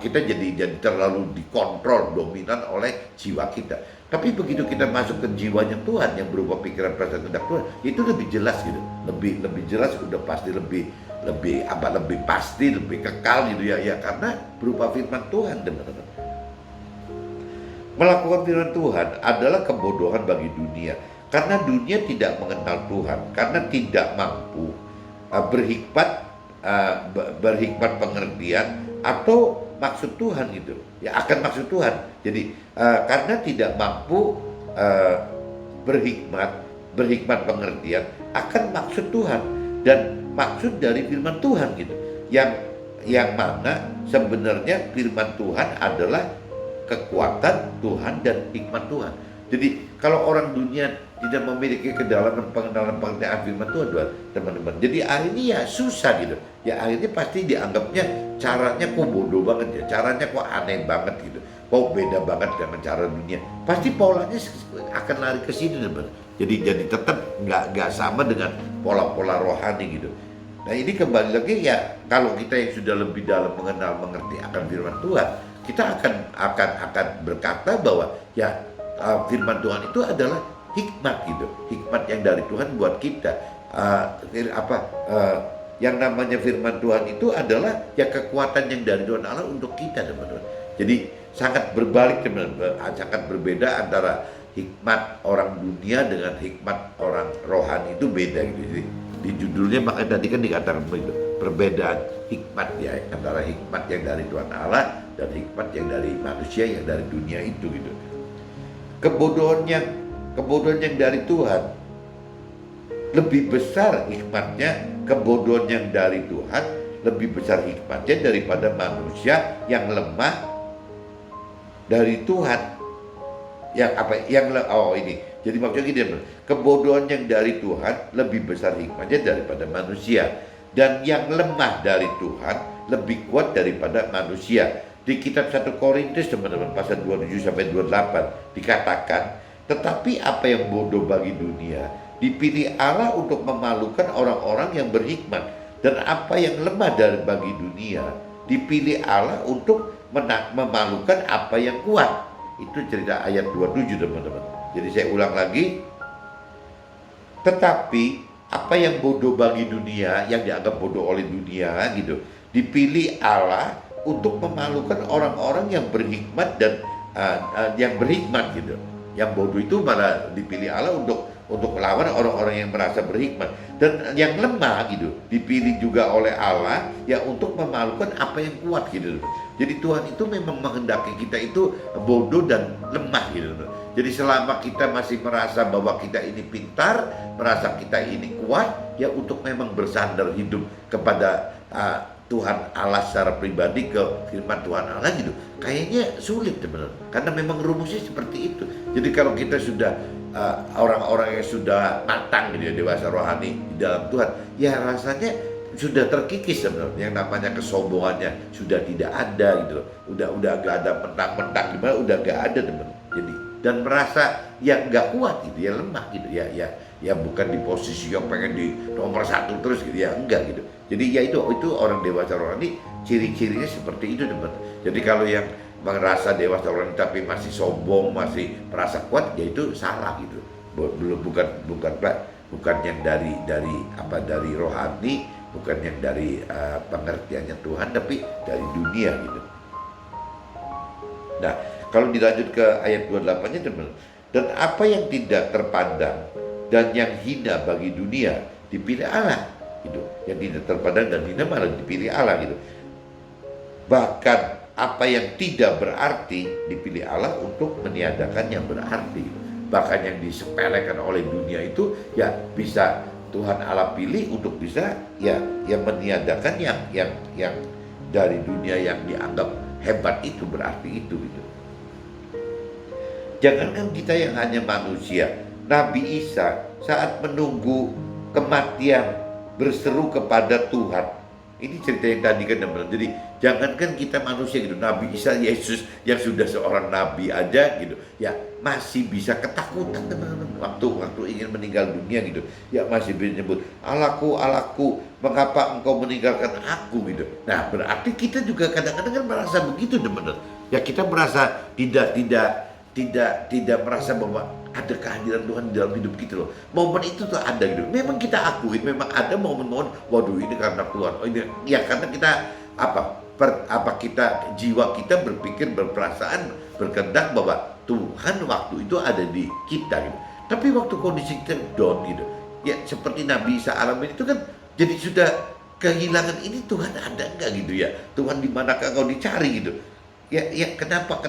Kita jadi terlalu dikontrol, dominan oleh jiwa kita. Tapi begitu kita masuk ke jiwanya Tuhan yang berupa pikiran, perasaan, kehendak Tuhan, itu lebih jelas gitu, lebih jelas, udah pasti lebih pasti, lebih kekal gitu ya karena berupa firman Tuhan, teman-teman. Melakukan firman Tuhan adalah kebodohan bagi dunia, karena dunia tidak mengenal Tuhan, karena tidak mampu berhikmat pengertian atau maksud Tuhan gitu, ya akan maksud Tuhan. Jadi karena tidak mampu berhikmat pengertian akan maksud Tuhan dan maksud dari firman Tuhan gitu, yang mana sebenarnya firman Tuhan adalah kekuatan Tuhan dan hikmat Tuhan. Jadi kalau orang dunia tidak memiliki kedalaman pengenalan firman Tuhan, teman-teman, jadi akhirnya ya susah gitu. Ya akhirnya pasti dianggapnya caranya kok bodoh banget ya, caranya kok aneh banget gitu, kok beda banget dengan cara dunia. Pasti polanya akan lari ke sini, teman. Jadi tetap nggak sama dengan pola-pola rohani gitu. Nah ini kembali lagi ya, kalau kita yang sudah lebih dalam mengenal, mengerti akan firman Tuhan, kita akan berkata bahwa ya firman Tuhan itu adalah hikmat gitu, hikmat yang dari Tuhan buat kita. Yang namanya firman Tuhan itu adalah ya kekuatan yang dari Tuhan Allah untuk kita, teman-teman. Jadi sangat berbalik, teman-teman, sangat berbeda antara hikmat orang dunia dengan hikmat orang rohani, itu beda gitu. Jadi, di judulnya makanya tadi kan dikatakan begitu, perbedaan hikmat ya antara hikmat yang dari Tuhan Allah dan hikmat yang dari manusia, yang dari dunia itu gitu. Kebodohan yang dari Tuhan lebih besar hikmatnya, kebodohan yang dari Tuhan lebih besar hikmatnya daripada manusia yang lemah dari Tuhan. Jadi maksudnya gini, kebodohan yang dari Tuhan lebih besar hikmatnya daripada manusia, dan yang lemah dari Tuhan lebih kuat daripada manusia. Di kitab 1 Korintus, teman-teman, pasal 27 sampai 28 dikatakan, tetapi apa yang bodoh bagi dunia Dipilih Allah untuk memalukan orang-orang yang berhikmat, dan apa yang lemah dari bagi dunia dipilih Allah untuk memalukan apa yang kuat. Itu cerita ayat 27 teman-teman. Jadi saya ulang lagi, tetapi apa yang bodoh bagi dunia, yang dianggap bodoh oleh dunia gitu, dipilih Allah untuk memalukan orang-orang yang berhikmat dan yang berhikmat gitu. Yang bodoh itu malah dipilih Allah untuk melawan orang-orang yang merasa berhikmat, dan yang lemah gitu dipilih juga oleh Allah ya untuk memalukan apa yang kuat gitu. Jadi Tuhan itu memang menghendaki kita itu bodoh dan lemah gitu. Jadi selama kita masih merasa bahwa kita ini pintar, merasa kita ini kuat, ya untuk memang bersandar hidup kepada Tuhan Allah secara pribadi, ke firman Tuhan Allah gitu, kayaknya sulit teman-teman, karena memang rumusnya seperti itu. Jadi kalau kita sudah orang-orang yang sudah matang gitu ya, dewasa rohani di dalam Tuhan, ya rasanya sudah terkikis sebenarnya, yang namanya kesombongannya sudah tidak ada gitu loh. Udah gak ada mentang-mentang gimana, udah gak ada teman. Jadi dan merasa yang gak kuat gitu ya, lemah gitu ya bukan di posisi yang pengen di nomor 1 terus gitu ya, enggak gitu. Jadi ya itu orang dewasa rohani ciri-cirinya seperti itu teman. Jadi kalau yang merasa dewasa rohani tapi masih sombong, masih merasa kuat, ya itu salah gitu. Bukan yang dari rohani, bukan yang dari pengertiannya Tuhan, tapi dari dunia gitu. Nah, kalau dilanjut ke ayat 28-nya teman, dan apa yang tidak terpandang dan yang hina bagi dunia dipilih Allah gitu. Yang tidak terpandang dan hina malah dipilih Allah gitu. Bahkan apa yang tidak berarti dipilih Allah untuk meniadakan yang berarti. Bahkan yang disepelekan oleh dunia itu ya bisa Tuhan Allah pilih untuk bisa ya meniadakan yang dari dunia yang dianggap hebat itu, berarti itu gitu. Jangankan kita yang hanya manusia, Nabi Isa saat menunggu kematian berseru kepada Tuhan. Ini cerita yang tadi kan teman-teman. Jadi jangankan kita manusia gitu, Nabi Isa Yesus yang sudah seorang nabi aja gitu, ya masih bisa ketakutan teman-teman. Waktu ingin meninggal dunia gitu, ya masih bisa nyebut Allahku, Allahku, mengapa engkau meninggalkan aku gitu. Nah berarti kita juga kadang-kadang kan merasa begitu teman-teman. Ya kita merasa tidak merasa bahwa ada kehadiran Tuhan di dalam hidup kita loh. Momen itu tuh ada gitu. Memang kita akuin, memang ada momen-momen, waduh ini karena Tuhan. Oh ini ya karena kita kita jiwa kita berpikir, berperasaan, berkehendak bahwa Tuhan waktu itu ada di kita gitu. Tapi waktu kondisi kita down gitu, ya seperti Nabi Isa alamin itu kan, jadi sudah kehilangan ini, Tuhan ada enggak gitu ya? Tuhan di manakah kau dicari gitu? Ya kenapa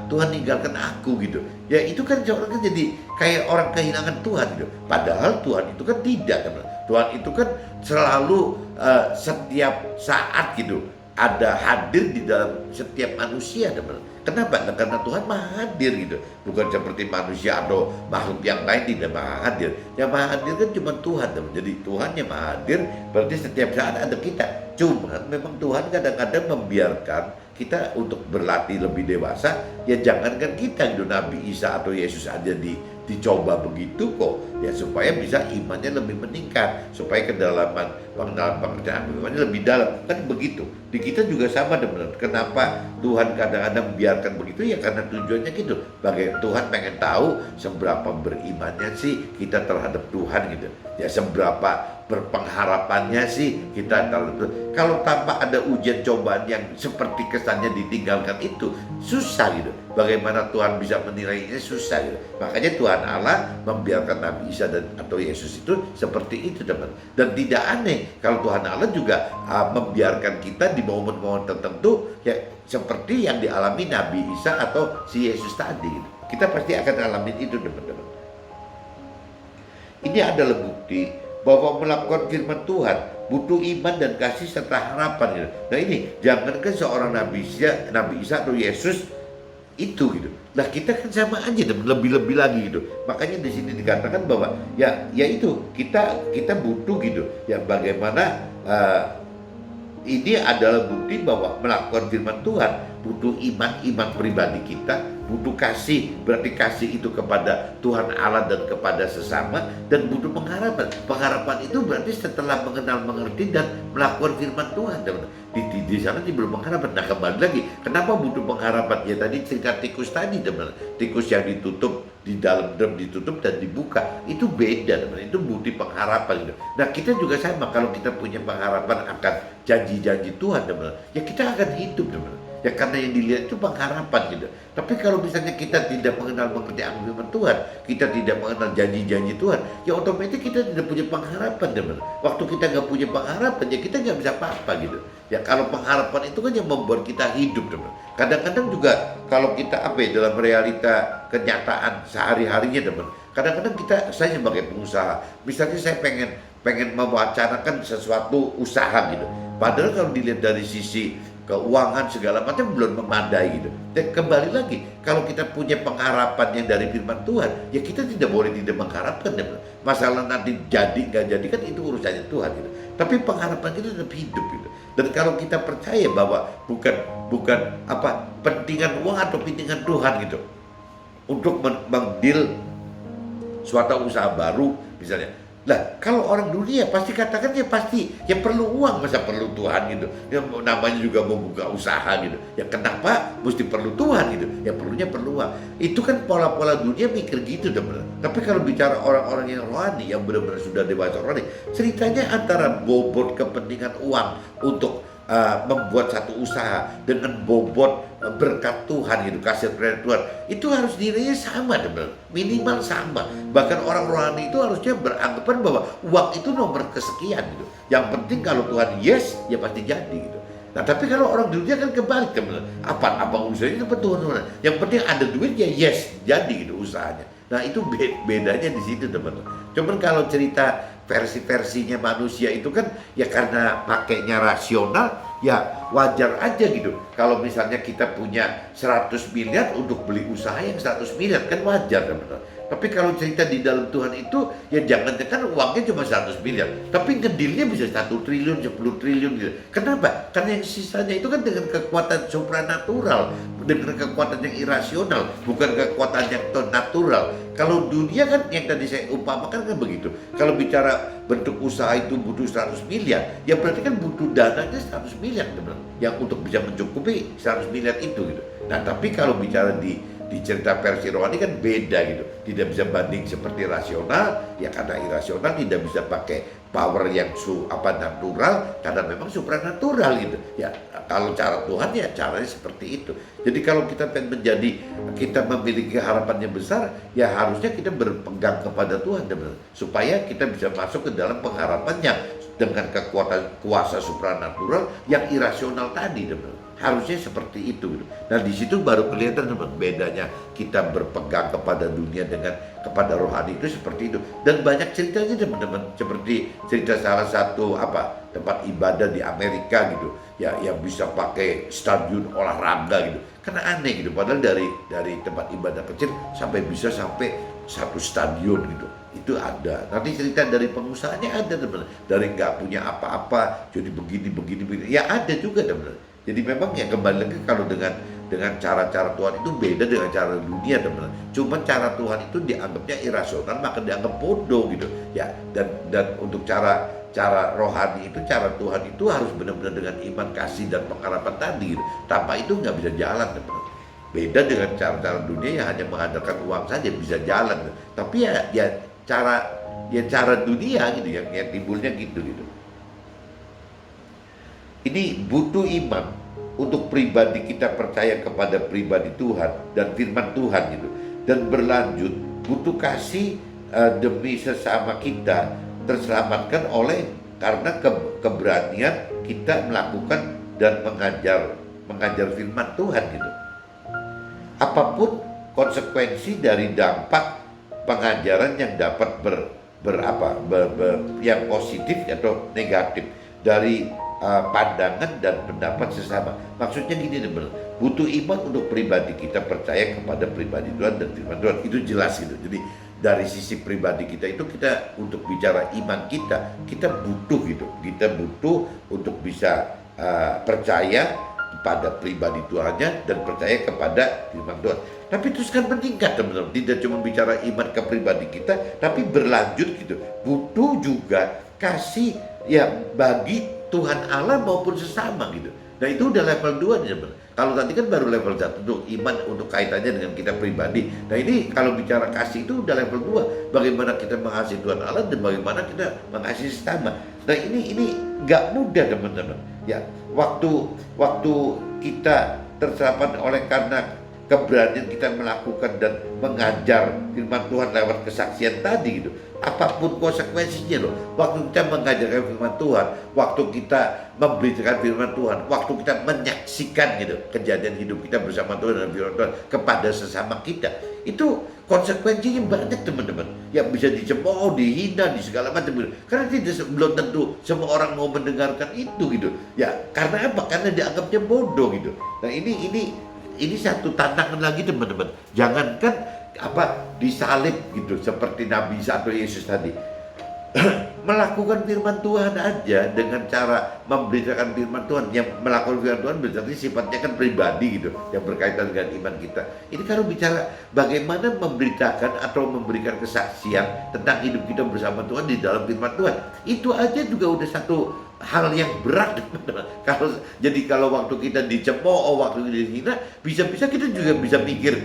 Tuhan ninggalkan aku gitu? Ya itu kan orang kan jadi kayak orang kehilangan Tuhan gitu. Padahal Tuhan itu kan tidak, teman. Tuhan itu kan selalu setiap saat gitu ada hadir di dalam setiap manusia, teman. Kenapa? Nah, karena Tuhan maha hadir gitu. Bukan seperti manusia atau makhluk yang lain tidak maha hadir. Yang maha hadir kan cuma Tuhan, teman. Jadi Tuhan yang maha hadir, berarti setiap saat ada kita. Cuma memang Tuhan kadang-kadang membiarkan kita untuk berlatih lebih dewasa. Ya jangankan kita gitu, Nabi Isa atau Yesus aja dicoba begitu kok, ya supaya bisa imannya lebih meningkat, supaya kedalaman pengertian agamanya lebih dalam, kan begitu. Di kita juga sama teman. Kenapa Tuhan kadang-kadang biarkan begitu? Ya karena tujuannya gitu. Bagaimana Tuhan pengen tahu seberapa berimannya sih kita terhadap Tuhan gitu. Ya seberapa berpengharapannya sih kita kalau tanpa ada ujian cobaan yang seperti kesannya ditinggalkan itu susah gitu. Bagaimana Tuhan bisa menilainya, susah gitu. Makanya Tuhan Allah membiarkan Nabi Isa atau Yesus itu seperti itu teman. Dan tidak aneh kalau Tuhan Allah juga membiarkan kita di momen-momen tertentu ya seperti yang dialami Nabi Isa atau si Yesus tadi gitu. Kita pasti akan alami itu teman-teman. Ini adalah bukti bahwa melakukan firman Tuhan butuh iman dan kasih serta harapan gitu. Nah ini jangankan seorang Nabi Isa atau Yesus itu gitu. Nah kita kan sama aja lebih-lebih lagi gitu. Makanya di sini dikatakan bahwa ya itu kita butuh gitu. Ya bagaimana ini adalah bukti bahwa melakukan firman Tuhan butuh iman pribadi kita butuh kasih, berarti kasih itu kepada Tuhan Allah dan kepada sesama, dan butuh pengharapan. Pengharapan itu berarti setelah mengenal, mengerti dan melakukan firman Tuhan, teman-teman. Di sana belum pengharapan. Nah, kembali lagi, kenapa butuh pengharapan? Ya tadi cerita tikus tadi, teman-teman. Tikus yang ditutup di dalam drum, ditutup dan dibuka, itu beda, teman-teman. Itu bukti pengharapan gitu. Nah, kita juga sama, kalau kita punya pengharapan akan janji-janji Tuhan, teman-teman, ya kita akan hidup, teman-teman. Ya karena yang dilihat itu pengharapan gitu. Tapi kalau misalnya kita tidak mengenal, mengerti akan firman Tuhan, kita tidak mengenal janji-janji Tuhan, ya otomatis kita tidak punya pengharapan, teman. Waktu kita nggak punya pengharapan, ya kita nggak bisa apa-apa gitu. Ya kalau pengharapan itu kan yang membuat kita hidup, teman. Kadang-kadang juga kalau kita dalam realita kenyataan sehari-harinya, teman. Kadang-kadang saya sebagai pengusaha, misalnya saya pengen mewacanakan sesuatu usaha gitu. Padahal kalau dilihat dari sisi keuangan segala macam belum memadai gitu. Dan kembali lagi, kalau kita punya pengharapan yang dari firman Tuhan, ya kita tidak boleh tidak mengharapkan. Masalah nanti jadi nggak jadi kan itu urusannya Tuhan gitu. Tapi pengharapan kita tetap hidup gitu. Dan kalau kita percaya bahwa bukan pentingan uang atau pentingan Tuhan gitu untuk mengdeal suatu usaha baru misalnya. Lah, kalau orang dunia pasti katakan ya perlu uang, masa perlu Tuhan gitu. Ya namanya juga mau buka usaha gitu. Ya kenapa mesti perlu Tuhan gitu? Ya perlunya perlu uang. Itu kan pola-pola dunia mikir gitu, teman. Tapi kalau bicara orang-orang yang rohani, yang benar-benar sudah dewasa rohani, ceritanya antara bobot kepentingan uang untuk membuat satu usaha dengan bobot berkat Tuhan gitu, kasih dari Tuhan, itu harus nilainya sama, teman, minimal sama. Bahkan orang rohani itu harusnya beranggapan bahwa uang itu nomor kesekian gitu. Yang penting kalau Tuhan yes, ya pasti jadi gitu. Nah tapi kalau orang dunia kan kebalik, teman, apa usahanya itu Tuhan. Yang penting ada duit ya yes, jadi gitu usahanya. Nah itu bedanya di situ, teman. Cuman kalau cerita versi-versinya manusia itu kan ya karena pakainya rasional, ya wajar aja gitu. Kalau misalnya kita punya 100 miliar untuk beli usaha yang 100 miliar kan wajar, teman. Tapi kalau cerita di dalam Tuhan itu, ya jangan-jangan uangnya cuma 100 miliar, tapi ngedilnya bisa 1 triliun, 10 triliun gitu. Kenapa? Karena yang sisanya itu kan dengan kekuatan supranatural, dengan kekuatan yang irasional, bukan kekuatan yang natural. Kalau dunia kan yang tadi saya umpamakan kan begitu. Kalau bicara bentuk usaha itu butuh 100 miliar, ya berarti kan butuh dananya 100 miliar, teman, yang untuk bisa mencukupi 100 miliar itu gitu. Nah, tapi kalau bicara di cerita versi rohani kan beda gitu, tidak bisa banding seperti rasional, ya karena irasional tidak bisa pakai power yang natural, karena memang supranatural gitu. Ya kalau cara Tuhan ya caranya seperti itu. Jadi kalau kita memiliki harapan yang besar, ya harusnya kita berpegang kepada Tuhan, teman, supaya kita bisa masuk ke dalam pengharapannya dengan kekuatan kuasa supranatural yang irasional tadi, teman. Harusnya seperti itu gitu. Nah di situ baru kelihatan, teman, bedanya kita berpegang kepada dunia dengan kepada rohani itu seperti itu. Dan banyak ceritanya, teman-teman, seperti cerita salah satu tempat ibadah di Amerika gitu, ya yang bisa pakai stadion olahraga gitu. Karena aneh gitu, padahal dari tempat ibadah kecil sampai satu stadion gitu. Itu ada. Nanti cerita dari pengusahanya ada, teman. Dari nggak punya apa-apa jadi begini. Ya ada juga, teman. Jadi memang ya kembali lagi, kalau dengan cara-cara Tuhan itu beda dengan cara dunia, teman. Cuma cara Tuhan itu dianggapnya irasional, maka dianggap bodoh gitu. Ya, dan untuk cara rohani itu, cara Tuhan itu harus benar-benar dengan iman, kasih dan pengharapan tadi gitu. Tanpa itu nggak bisa jalan, teman. Beda dengan cara-cara dunia yang hanya mengandalkan uang saja bisa jalan. Tapi ya cara dunia gitu yang timbulnya gitu. Ini butuh iman untuk pribadi kita percaya kepada pribadi Tuhan dan firman Tuhan gitu. Dan berlanjut butuh kasih demi sesama kita terselamatkan karena keberanian kita melakukan dan mengajar firman Tuhan gitu. Apapun konsekuensi dari dampak pengajaran yang dapat yang positif atau negatif dari pandangan dan pendapat sesama. Maksudnya gini, teman, butuh iman untuk pribadi kita percaya kepada pribadi Tuhan dan firman Tuhan. Itu jelas gitu. Jadi dari sisi pribadi kita itu, kita untuk bicara iman kita butuh gitu. Kita butuh untuk bisa percaya pada pribadi Tuhannya dan percaya kepada firman Tuhan. Tapi terus kan meningkat teman-teman, tidak cuma bicara iman ke pribadi kita, tapi berlanjut gitu. Butuh juga kasih ya bagi Tuhan Allah maupun sesama gitu. Nah itu udah level 2 nih teman. Kalau tadi kan baru level 1 untuk iman untuk kaitannya dengan kita pribadi. Nah ini kalau bicara kasih itu udah level 2. Bagaimana kita mengasihi Tuhan Allah dan bagaimana kita mengasihi sesama. Nah ini nggak mudah teman-teman. Ya waktu kita tersapan oleh karena keberanian kita melakukan dan mengajar firman Tuhan lewat kesaksian tadi gitu. Apapun konsekuensinya loh. Waktu kita mengajarkan firman Tuhan, waktu kita memberitakan firman Tuhan, waktu kita menyaksikan gitu kejadian hidup kita bersama Tuhan dan firman Tuhan kepada sesama kita, itu konsekuensinya banyak teman-teman. Ya bisa dicemooh, dihina, di segala macam gitu. Karena belum tentu semua orang mau mendengarkan itu gitu. Ya karena apa? Karena dianggapnya bodoh gitu. Nah ini satu tantangan lagi teman-teman. Jangankan disalib gitu seperti Nabi Isa atau Yesus tadi. Melakukan firman Tuhan aja dengan cara memberitakan firman Tuhan. Yang melakukan firman Tuhan berarti sifatnya kan pribadi gitu, yang berkaitan dengan iman kita. Ini kalau bicara bagaimana memberitakan atau memberikan kesaksian tentang hidup kita bersama Tuhan di dalam firman Tuhan, itu aja juga udah satu hal yang berat. Kalau waktu kita dicemooh, waktu kita dihina, bisa-bisa kita juga bisa mikir,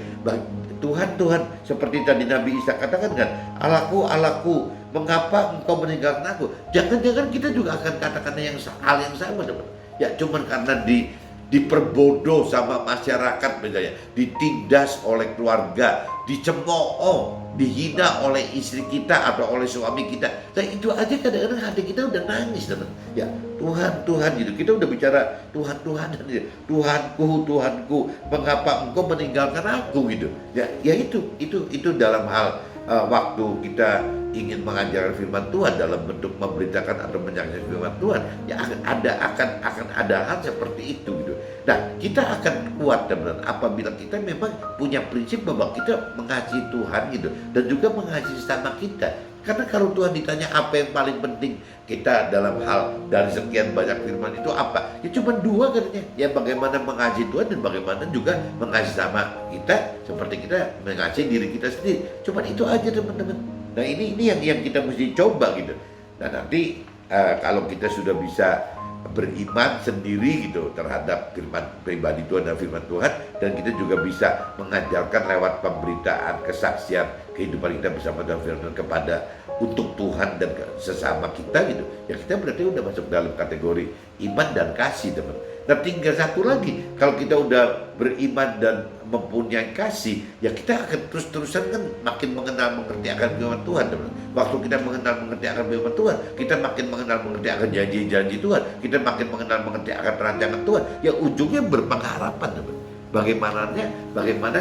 Tuhan, seperti tadi Nabi Isa katakan kan, Allahku, mengapa engkau meninggalkan aku? Jangan-jangan kita juga akan katakan hal yang sama teman. Ya cuman karena diperbodoh sama masyarakat misalnya, ditindas oleh keluarga, dicemooh, dihina oleh istri kita atau oleh suami kita. Nah itu aja kadang-kadang hati kita udah nangis teman. Ya Tuhan gitu, kita udah bicara Tuhan gitu. Tuhanku, mengapa engkau meninggalkan aku gitu. Ya itu dalam hal waktu kita ingin mengajarkan firman Tuhan dalam bentuk memberitakan atau menyaksikan firman Tuhan, ya akan ada hal seperti itu gitu. Nah kita akan kuat teman-teman apabila kita memang punya prinsip bahwa kita mengasihi Tuhan gitu dan juga mengasihi sesama kita. Karena kalau Tuhan ditanya apa yang paling penting kita dalam hal dari sekian banyak firman itu apa? Ya cuma 2 katanya. Ya bagaimana mengasihi Tuhan dan bagaimana juga mengasihi sama kita seperti kita mengasihi diri kita sendiri. Cuma itu aja teman-teman. Nah ini yang kita mesti coba gitu. Nah nanti kalau kita sudah bisa beriman sendiri gitu terhadap firman pribadi Tuhan dan firman Tuhan, dan kita juga bisa mengajarkan lewat pemberitaan kesaksian kehidupan kita bersama Tuhan firman Tuhan kepada untuk Tuhan dan sesama kita gitu. Ya kita berarti udah masuk dalam kategori iman dan kasih teman. Nah tinggal satu lagi, kalau kita udah beriman dan mempunyai kasih, ya kita akan terus-terusan kan makin mengenal-mengerti akan firman Tuhan teman. Waktu kita mengenal-mengerti akan firman Tuhan, kita makin mengenal-mengerti akan janji-janji Tuhan, kita makin mengenal-mengerti akan rancangan Tuhan. Ya ujungnya berpengharapan teman. Bagaimana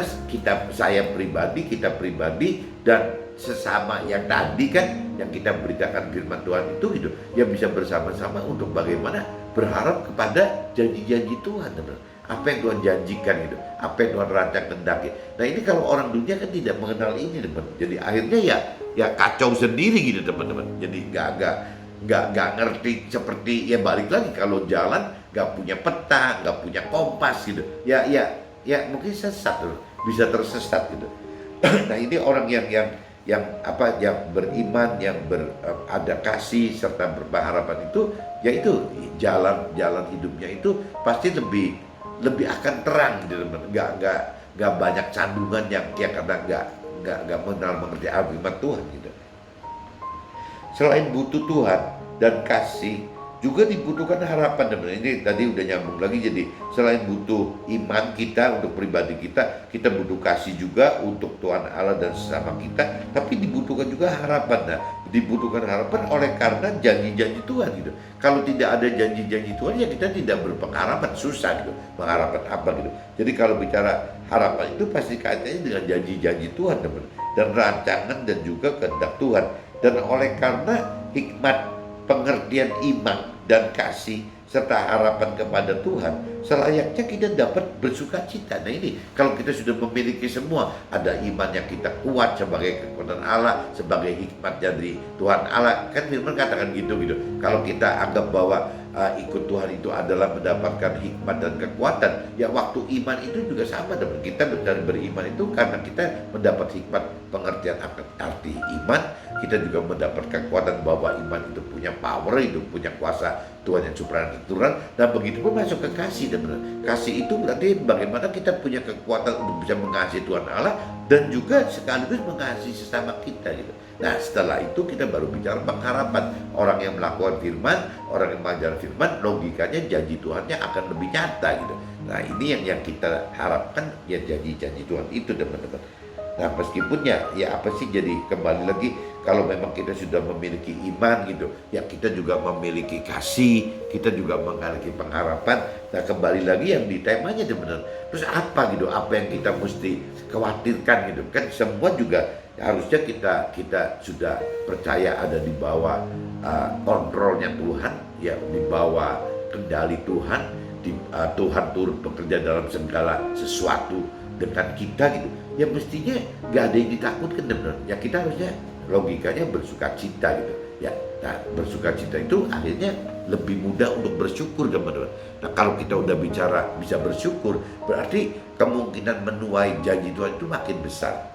saya pribadi dan sesama yang tadi kan yang kita beritakan firman Tuhan itu gitu, ya bisa bersama-sama untuk bagaimana berharap kepada janji-janji Tuhan teman. Apa yang Tuhan janjikan gitu, apa yang Tuhan rancang kendaki. Nah ini kalau orang dunia kan tidak mengenal ini teman. Jadi akhirnya ya kacau sendiri gitu teman-teman. Jadi nggak ngerti, seperti ya balik lagi kalau jalan nggak punya peta, nggak punya kompas gitu. Ya mungkin sesat tuh, bisa tersesat gitu. Nah ini orang yang beriman, yang ada kasih serta berpengharapan itu, yaitu jalan hidupnya itu pasti lebih akan terang gitu teman. Nggak banyak sandungan yang karena nggak mengerti firman Tuhan gitu. Selain butuh Tuhan dan kasih, juga dibutuhkan harapan teman. Ini tadi udah nyambung lagi. Jadi selain butuh iman kita untuk pribadi kita butuh kasih juga untuk Tuhan Allah dan sesama kita, tapi dibutuhkan juga harapan. Nah, dibutuhkan harapan oleh karena janji-janji Tuhan gitu. Kalau tidak ada janji-janji Tuhan, ya kita tidak berpengharapan, susah gitu. Mengharapkan apa gitu. Jadi kalau bicara harapan itu pasti kaitannya dengan janji-janji Tuhan teman, dan rancangan dan juga kehendak Tuhan. Dan oleh karena hikmat pengertian iman dan kasih serta harapan kepada Tuhan, selayaknya kita dapat bersuka cita. Nah ini kalau kita sudah memiliki semua, ada iman yang kita kuat sebagai kekuatan Allah, sebagai hikmat dari Tuhan Allah, kan firman katakan gitu. Kalau kita anggap bahwa ikut Tuhan itu adalah mendapatkan hikmat dan kekuatan. Ya waktu iman itu juga sama, teman. Kita benar beriman itu karena kita mendapat hikmat pengertian akan arti iman. Kita juga mendapat kekuatan bahwa iman itu punya power, itu punya kuasa Tuhan yang supranatural. Dan begitu pun masuk ke kasih, teman. Kasih itu berarti bagaimana kita punya kekuatan untuk bisa mengasihi Tuhan Allah dan juga sekaligus mengasihi sesama kita gitu. Nah setelah itu kita baru bicara pengharapan. Orang yang melakukan firman, orang yang mengajar firman, logikanya janji Tuhannya akan lebih nyata gitu. Nah ini yang kita harapkan, ya janji-janji Tuhan itu, teman-teman. Nah meskipun ya apa sih, jadi kembali lagi, kalau memang kita sudah memiliki iman gitu, ya kita juga memiliki kasih, kita juga memiliki pengharapan. Nah kembali lagi yang di temanya, teman-teman. Terus apa gitu, apa yang kita mesti khawatirkan gitu kan? Semua juga harusnya kita sudah percaya ada di bawah kontrolnya Tuhan, ya di bawah kendali Tuhan. Tuhan turut bekerja dalam segala sesuatu dengan kita gitu. Ya mestinya nggak ada yang ditakutkan, benar. Ya kita harusnya logikanya bersuka cita gitu. Ya, nah bersuka cita itu akhirnya lebih mudah untuk bersyukur, teman-teman. Nah kalau kita udah bicara bisa bersyukur, berarti kemungkinan menuai janji Tuhan itu makin besar.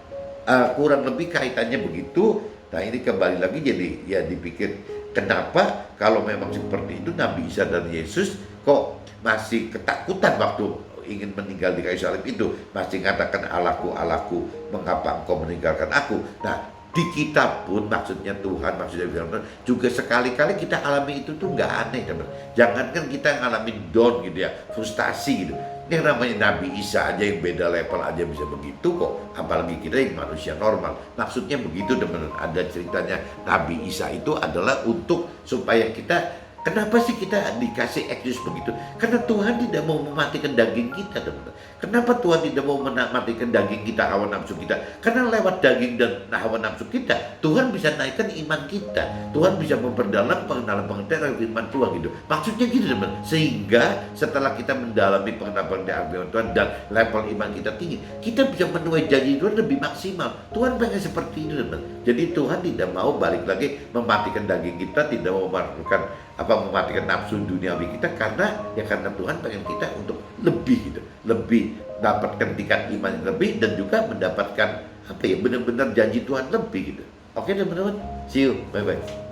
Kurang lebih kaitannya begitu. Nah ini kembali lagi, jadi ya dipikir kenapa kalau memang seperti itu Nabi Isa dan Yesus kok masih ketakutan waktu ingin meninggal di kayu salib itu, masih mengatakan Allahku, Allahku, mengapa engkau meninggalkan aku. Nah di kita pun maksudnya Tuhan, maksudnya firman juga sekali-kali kita alami itu tuh nggak aneh, teman. Jangankan kita ngalamin down gitu ya, frustasi gitu. Ini namanya Nabi Isa aja yang beda level aja bisa begitu kok, apalagi kita yang manusia normal. Maksudnya begitu, teman. Ada ceritanya Nabi Isa itu adalah untuk supaya kita, kenapa sih kita dikasih eksis begitu? Karena Tuhan tidak mau mematikan daging kita, teman-teman. Kenapa Tuhan tidak mau mematikan daging kita, hawa nafsu kita? Karena lewat daging dan hawa nafsu kita, Tuhan bisa naikkan iman kita. Tuhan bisa memperdalam pengenalan pengertian firman Tuhan gitu. Maksudnya gitu, teman. Sehingga setelah kita mendalami pengenalan firman Tuhan dan level iman kita tinggi, kita bisa menuai janji Tuhan lebih maksimal. Tuhan pengen seperti itu, teman. Jadi Tuhan tidak mau balik lagi mematikan daging kita, tidak mau mematikan nafsu duniawi kita, karena Tuhan pengen kita untuk lebih gitu, lebih dapatkan tingkat iman yang lebih dan juga mendapatkan benar-benar janji Tuhan lebih gitu. Oke teman-teman, see you, bye bye.